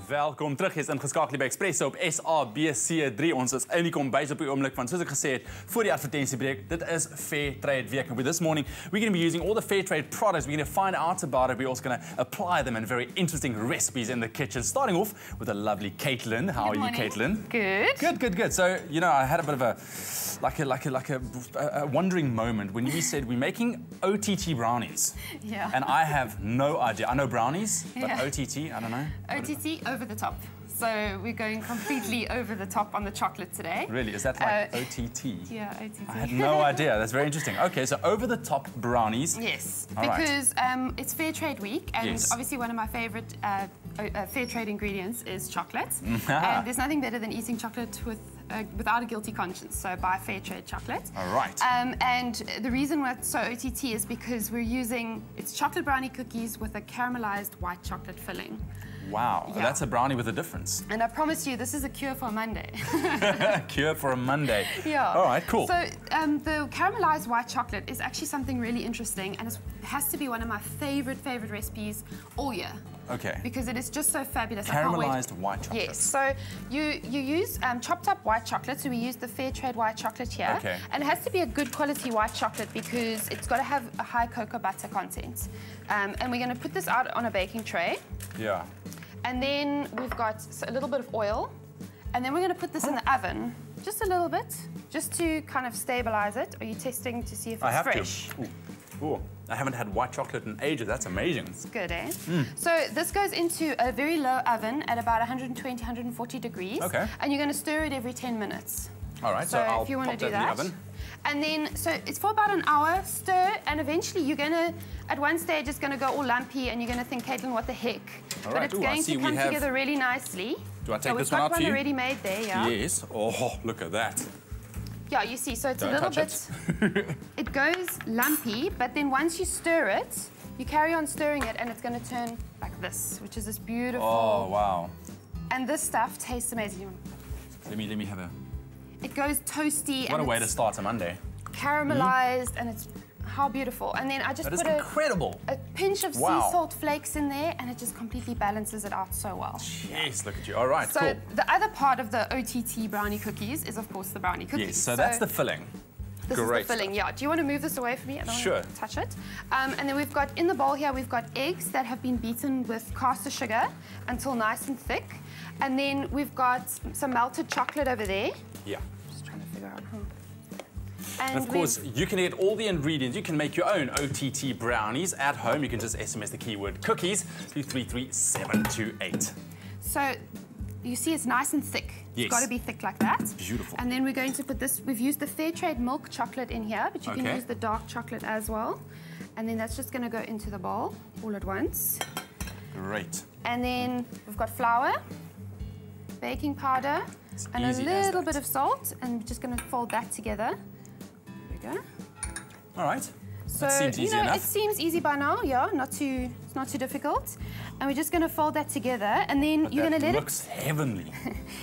Welkom terug, jy is ingeskakel by Expresso op SABC3. Ons is eintlik om byte op die oomblik van, soos ek gesê het, voor die advertentiebreek. Dit is Fair Trade Week. And with this morning, we're going to be using all the Fair Trade products. We're going to find out about it. We're also going to apply them in very interesting recipes in the kitchen. Starting off with a lovely Caitlin. How are you, Caitlin? Good. Good. So, you know, I had a bit of a wondering moment when you said we're making OTT brownies. Yeah. And I have no idea. I know brownies, but OTT, I don't know. OTT, over the top. So we're going completely over the top on the chocolate today. Really? Is that like OTT? Yeah, OTT. I had no idea. That's very interesting. Okay, so over the top brownies. Yes, All because it's Fair Trade Week, and yes. obviously one of my favorite Fair Trade ingredients is chocolate. And there's nothing better than eating chocolate without a guilty conscience, so buy Fair Trade chocolate. All right. And the reason why it's so OTT is because we're using, it's chocolate brownie cookies with a caramelized white chocolate filling. Wow, Yeah. that's a brownie with a difference. And I promise you, this is a cure for a Monday. Cure for a Monday. Yeah. All right, cool. So the caramelized white chocolate is actually something really interesting, and it has to be one of my favorite recipes all year. Okay. Because it is just so fabulous. Caramelized white chocolate. Yes. So you use chopped up white chocolate. So we use the Fair Trade white chocolate here. Okay. And it has to be a good quality white chocolate because it's got to have a high cocoa butter content. And we're going to put this out on a baking tray. Yeah. And then we've got a little bit of oil. And then we're going to put this in the oven, just a little bit, just to kind of stabilize it. Are you testing to see if it's fresh? Ooh, I haven't had white chocolate in ages. That's amazing. It's good, eh? So this goes into a very low oven at about 120, 140 degrees. Okay. And you're going to stir it every 10 minutes. All right, so I'll pop that in the oven. And then, so it's for about an hour, stir, and eventually you're going to, at one stage, it's going to go all lumpy, and you're going to think, Caitlin, what the heck? All but right. it's going to come together really nicely. Do I take this one out for you? We've got one already made there, yeah. Yes. Oh, look at that. Yeah, you see, so it's Don't a little touch bit, it goes lumpy, but then once you stir it, you carry on stirring it, and it's going to turn like this, which is this beautiful. Oh, wow. And this stuff tastes amazing. Let me have a... It goes toasty. What a way to start a Monday. Caramelized, and it's how beautiful. And then I just put a pinch of sea salt flakes in there, and it just completely balances it out so well. Yes, look at you. All right, so cool. The other part of the OTT brownie cookies is, of course, the brownie cookies. Yes, so that's the filling. This is the filling, yeah. Do you want to move this away from me? I don't want to touch it. And then we've got, in the bowl here, we've got eggs that have been beaten with caster sugar until nice and thick. And then we've got some melted chocolate over there. Yeah. Just trying to figure out how. And of course, you can get all the ingredients. You can make your own OTT brownies at home. You can just SMS the keyword cookies to 33728. So you see it's nice and thick. Yes. It's got to be thick like that. Beautiful. And then we're going to put this, we've used the Fair Trade milk chocolate in here, but you can use the dark chocolate as well. And then that's just going to go into the bowl all at once. Great. And then we've got flour, baking powder, and a little bit of salt, and we're just going to fold that together. There we go. All right. So, that seems easy enough. It seems easy by now, yeah, it's not too difficult. And we're just going to fold that together, and then you're going to let it... looks heavenly.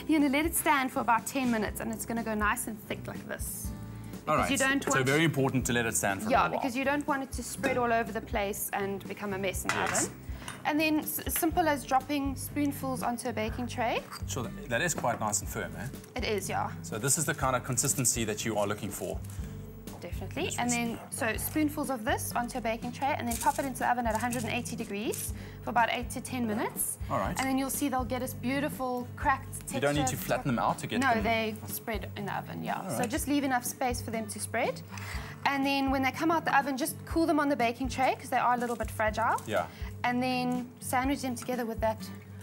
You're going to let it stand for about 10 minutes, and it's going to go nice and thick like this. All right, so very important to let it stand for a while. Yeah, because you don't want it to spread all over the place and become a mess in the oven. And then as simple as dropping spoonfuls onto a baking tray. Sure, that is quite nice and firm, eh? It is, yeah. So this is the kind of consistency that you are looking for. Definitely. And then, so spoonfuls of this onto a baking tray, and then pop it into the oven at 180 degrees for about 8 to 10 minutes. All right. And then you'll see they'll get this beautiful cracked texture. You don't need to flatten them out to get them... No, they spread in the oven, yeah. All so just leave enough space for them to spread. And then when they come out the oven, just cool them on the baking tray because they are a little bit fragile. Yeah. And then sandwich them together with that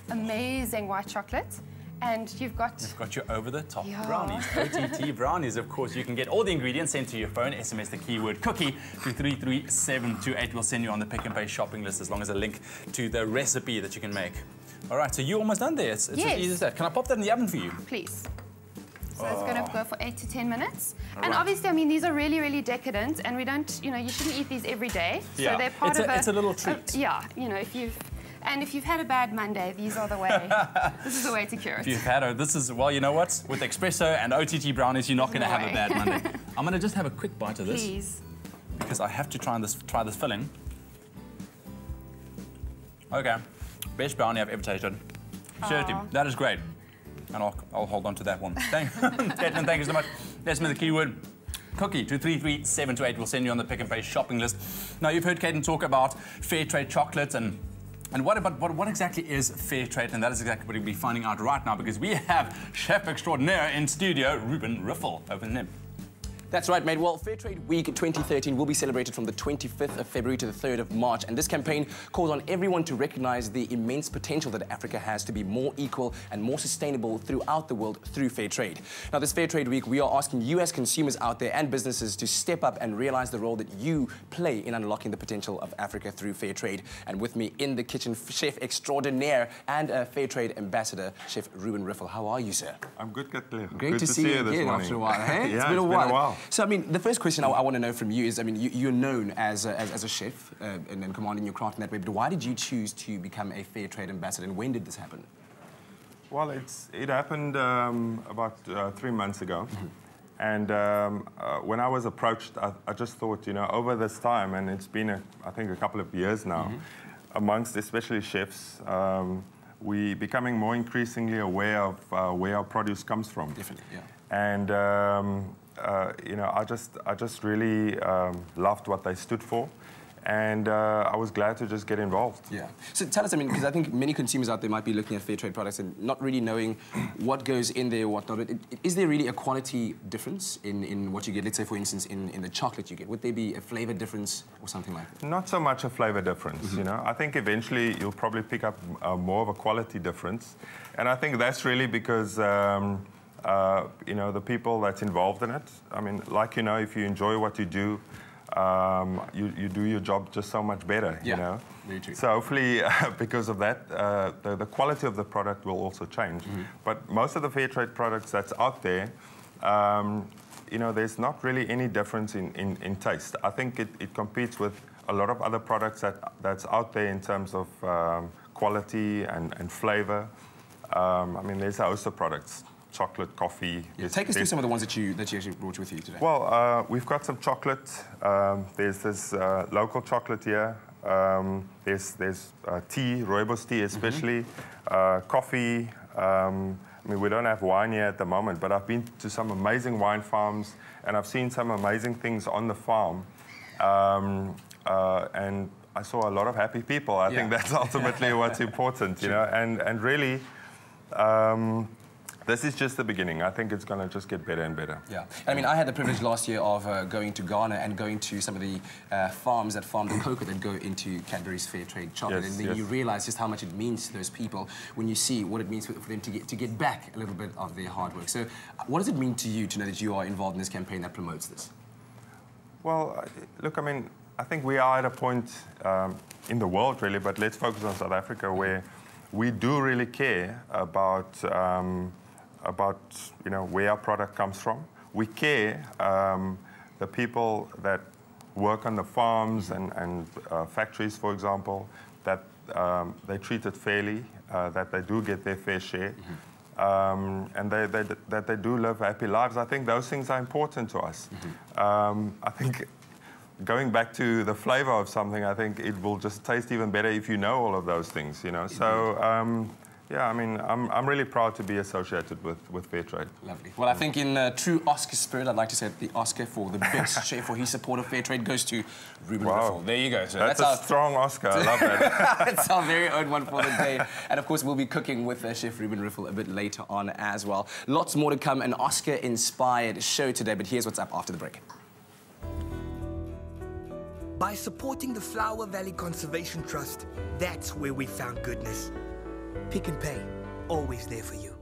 amazing white chocolate. And you've got your over-the-top brownies. OTT brownies, of course. You can get all the ingredients sent to your phone. SMS the keyword cookie to 33728. We'll send you on the Pick and Pay shopping list as long as a link to the recipe that you can make. All right, so you're almost done there. It's as easy as that. Can I pop that in the oven for you? Please. So it's going to go for 8 to 10 minutes. And obviously, I mean, these are really, really decadent, and we don't, you know, you shouldn't eat these every day. So they're part of it's a little treat. Yeah, you know, if you've had a bad Monday, these are the way. This is the way to cure it. If you've had well, you know what? With espresso and OTT brownies, you're not going to have a bad Monday. I'm going to just have a quick bite of this. Please. Because I have to try this filling. Okay. Best brownie I've ever tasted. Surety. That is great. And I'll hold on to that one. Caitlin, thank you so much. Let's make the keyword cookie to 33728. We'll send you on the Pick and Pay shopping list. Now, you've heard Caitlin talk about fair trade chocolates and what exactly is fair trade? And that is exactly what we'll be finding out right now, because we have chef extraordinaire in studio, Ruben Riffel. Over to him. That's right, mate. Well, Fair Trade Week 2013 will be celebrated from the 25th of February to the 3rd of March. And this campaign calls on everyone to recognize the immense potential that Africa has to be more equal and more sustainable throughout the world through fair trade. Now, this Fair Trade Week, we are asking you as consumers out there and businesses to step up and realize the role that you play in unlocking the potential of Africa through fair trade. And with me in the kitchen, chef extraordinaire and fair trade ambassador, Chef Ruben Riffel. How are you, sir? I'm good, Katlin. Great to see you again after a while, hey? Yeah, it's been a while. So, I mean, the first question I want to know from you is, I mean, you're known as a chef and commanding your craft in that way, but why did you choose to become a fair trade ambassador, and when did this happen? Well, it happened about 3 months ago. And when I was approached, I just thought, you know, over this time, and it's been, I think, a couple of years now, amongst especially chefs, we're becoming more increasingly aware of where our produce comes from. Definitely, yeah. And you know, I just really loved what they stood for, and I was glad to just get involved. Yeah. So tell us, I mean, because I think many consumers out there might be looking at fair trade products and not really knowing what goes in there or whatnot. Is there really a quality difference in what you get? Let's say, for instance, in the chocolate you get. Would there be a flavor difference or something like that? Not so much a flavor difference, you know. I think eventually you'll probably pick up more of a quality difference, and I think that's really because you know, the people that's involved in it. I mean, like, you know, if you enjoy what you do, you do your job just so much better, yeah, you know. Very true. So hopefully, because of that, the quality of the product will also change. But most of the fair trade products that's out there, you know, there's not really any difference in taste. I think it competes with a lot of other products that's out there in terms of quality and flavor. I mean, there's a host of products. Chocolate, coffee. Yeah, take us through some of the ones that you actually brought with you today. Well, we've got some chocolate. There's this local chocolate here. There's tea, rooibos tea especially, coffee. I mean, we don't have wine here at the moment, but I've been to some amazing wine farms, and I've seen some amazing things on the farm. And I saw a lot of happy people. I think that's ultimately what's important, you know, and really, this is just the beginning. I think it's going to just get better and better. Yeah. I mean, I had the privilege last year of going to Ghana and going to some of the farms that farm the cocoa that go into Cadbury's Fair Trade chocolate. And then you realize just how much it means to those people when you see what it means for them to get back a little bit of their hard work. So what does it mean to you to know that you are involved in this campaign that promotes this? Well, look, I mean, I think we are at a point in the world, really, but let's focus on South Africa, where we do really care about you know, where our product comes from. We care the people that work on the farms and factories, for example, that they treat it fairly, that they do get their fair share, and that they do live happy lives. I think those things are important to us. I think going back to the flavor of something, I think it will just taste even better if you know all of those things, you know. So, yeah, I mean, I'm really proud to be associated with Fair Trade. Lovely. Well, I think in true Oscar spirit, I'd like to say the Oscar for the best chef for his support of Fair Trade goes to Ruben Riffel. There you go. So that's a strong Oscar. I love that. It's our very own one for the day. And of course, we'll be cooking with Chef Ruben Riffel a bit later on as well. Lots more to come. An Oscar-inspired show today, but here's what's up after the break. By supporting the Flower Valley Conservation Trust, that's where we found goodness. Pick and Pay, always there for you.